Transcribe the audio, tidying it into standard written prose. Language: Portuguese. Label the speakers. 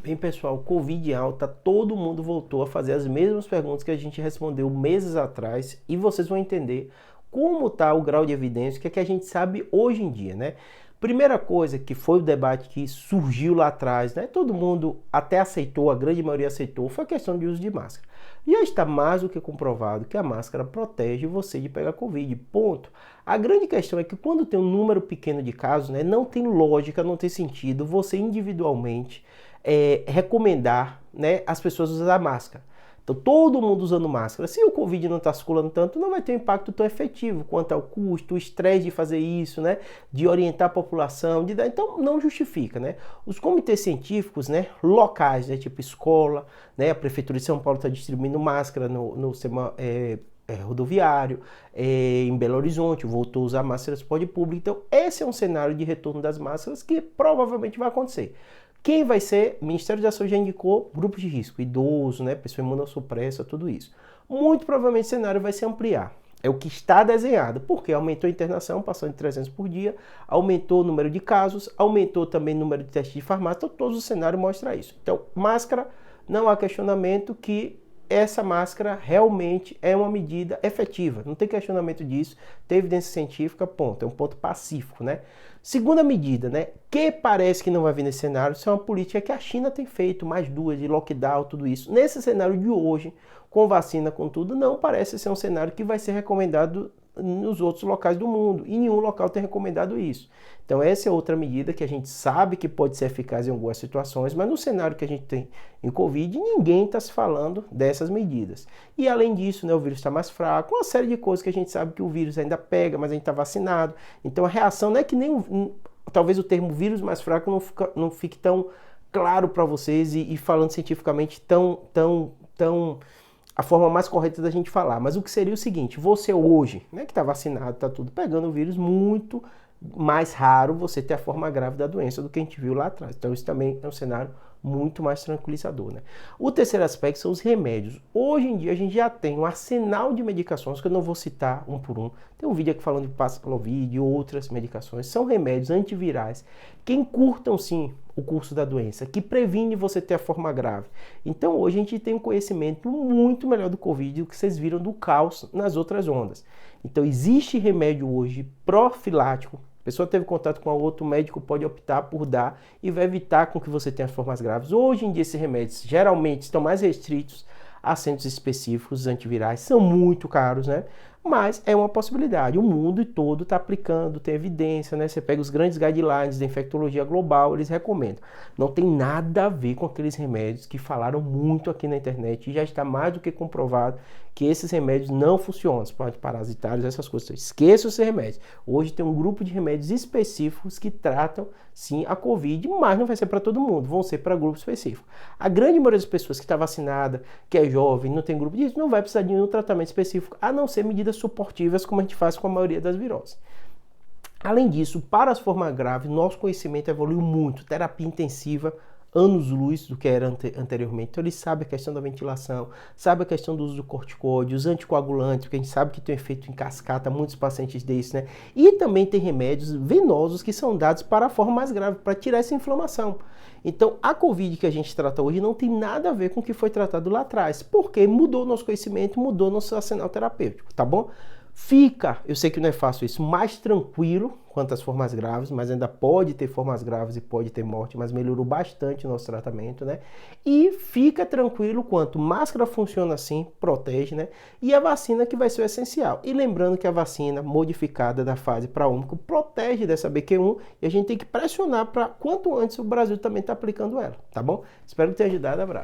Speaker 1: Bem, pessoal, Covid em alta, todo mundo voltou a fazer as mesmas perguntas que a gente respondeu meses atrás e vocês vão entender como está o grau de evidência, o que é que a gente sabe hoje em dia, né? Primeira coisa que foi o debate que surgiu lá atrás, né? Todo mundo até aceitou, a grande maioria aceitou, foi a questão de uso de máscara. E já está mais do que comprovado que a máscara protege você de pegar Covid, ponto. A grande questão é que quando tem um número pequeno de casos, né, não tem lógica, não tem sentido você individualmente recomendar, né, as pessoas usar máscara. Então, todo mundo usando máscara. Se o Covid não está circulando tanto, não vai ter um impacto tão efetivo quanto ao custo, o estresse de fazer isso, né? De orientar a população, de dar. Então, não justifica, né? Os comitês científicos, né, locais, né, tipo escola, né, a Prefeitura de São Paulo está distribuindo máscara no sistema rodoviário, em Belo Horizonte, voltou a usar máscara no transporte público. Então, esse é um cenário de retorno das máscaras que provavelmente vai acontecer. Quem vai ser? O Ministério da Saúde já indicou grupos de risco, idoso, né, pessoa imunossupressa, tudo isso. Muito provavelmente o cenário vai se ampliar. É o que está desenhado, porque aumentou a internação, passando de 300 por dia, aumentou o número de casos, aumentou também o número de testes de farmácia, então todos os cenários mostram isso. Então, máscara, não há questionamento que essa máscara realmente é uma medida efetiva, não tem questionamento disso, tem evidência científica, ponto, é um ponto pacífico, né? Segunda medida, né, que parece que não vai vir nesse cenário, isso é uma política que a China tem feito, mais duas, de lockdown, tudo isso. Nesse cenário de hoje, com vacina, com tudo, não parece ser um cenário que vai ser recomendado nos outros locais do mundo, e nenhum local tem recomendado isso. Então essa é outra medida que a gente sabe que pode ser eficaz em algumas situações, mas no cenário que a gente tem em Covid, ninguém está se falando dessas medidas. E além disso, né, o vírus está mais fraco, uma série de coisas que a gente sabe que o vírus ainda pega, mas a gente está vacinado. Então a reação não é que nem, talvez o termo vírus mais fraco não fique tão claro para vocês e falando cientificamente tão a forma mais correta da gente falar. Mas o que seria o seguinte, você hoje, né, que está vacinado, está tudo pegando o vírus, muito mais raro você ter a forma grave da doença do que a gente viu lá atrás. Então isso também é um cenário muito mais tranquilizador, né? O terceiro aspecto são os remédios. Hoje em dia a gente já tem um arsenal de medicações, que eu não vou citar um por um. Tem um vídeo aqui falando de Paxlovid e outras medicações. São remédios antivirais que encurtam sim o curso da doença, que previne você ter a forma grave. Então hoje a gente tem um conhecimento muito melhor do Covid do que vocês viram do caos nas outras ondas. Então existe remédio hoje profilático. A pessoa teve contato com outro, o médico pode optar por dar e vai evitar com que você tenha formas graves. Hoje em dia esses remédios geralmente estão mais restritos a centros específicos, antivirais, são muito caros, né? Mas é uma possibilidade. O mundo todo está aplicando, tem evidência, né? Você pega os grandes guidelines da infectologia global, eles recomendam. Não tem nada a ver com aqueles remédios que falaram muito aqui na internet e já está mais do que comprovado que esses remédios não funcionam, os parasitários, essas coisas. Esqueça esses remédios. Hoje tem um grupo de remédios específicos que tratam, sim, a Covid, mas não vai ser para todo mundo, vão ser para grupo específico. A grande maioria das pessoas que está vacinada, que é jovem, não tem grupo disso, não vai precisar de nenhum tratamento específico, a não ser medidas suportivas, como a gente faz com a maioria das viroses. Além disso, para as formas graves, nosso conhecimento evoluiu muito, terapia intensiva, anos-luz do que era anteriormente. Então ele sabe a questão da ventilação, sabe a questão do uso do corticóide, os anticoagulantes, porque a gente sabe que tem um efeito em cascata, muitos pacientes desses, né? E também tem remédios venosos que são dados para a forma mais grave, para tirar essa inflamação. Então a Covid que a gente trata hoje não tem nada a ver com o que foi tratado lá atrás, porque mudou nosso conhecimento, mudou nosso arsenal terapêutico, tá bom? Fica, eu sei que não é fácil isso, mais tranquilo quanto às formas graves, mas ainda pode ter formas graves e pode ter morte, mas melhorou bastante o nosso tratamento, né? E fica tranquilo quanto máscara funciona assim, protege, né? E a vacina que vai ser o essencial. E lembrando que a vacina modificada da fase para Ômicron protege dessa BQ1 e a gente tem que pressionar para quanto antes o Brasil também está aplicando ela, tá bom? Espero que tenha ajudado, abraço.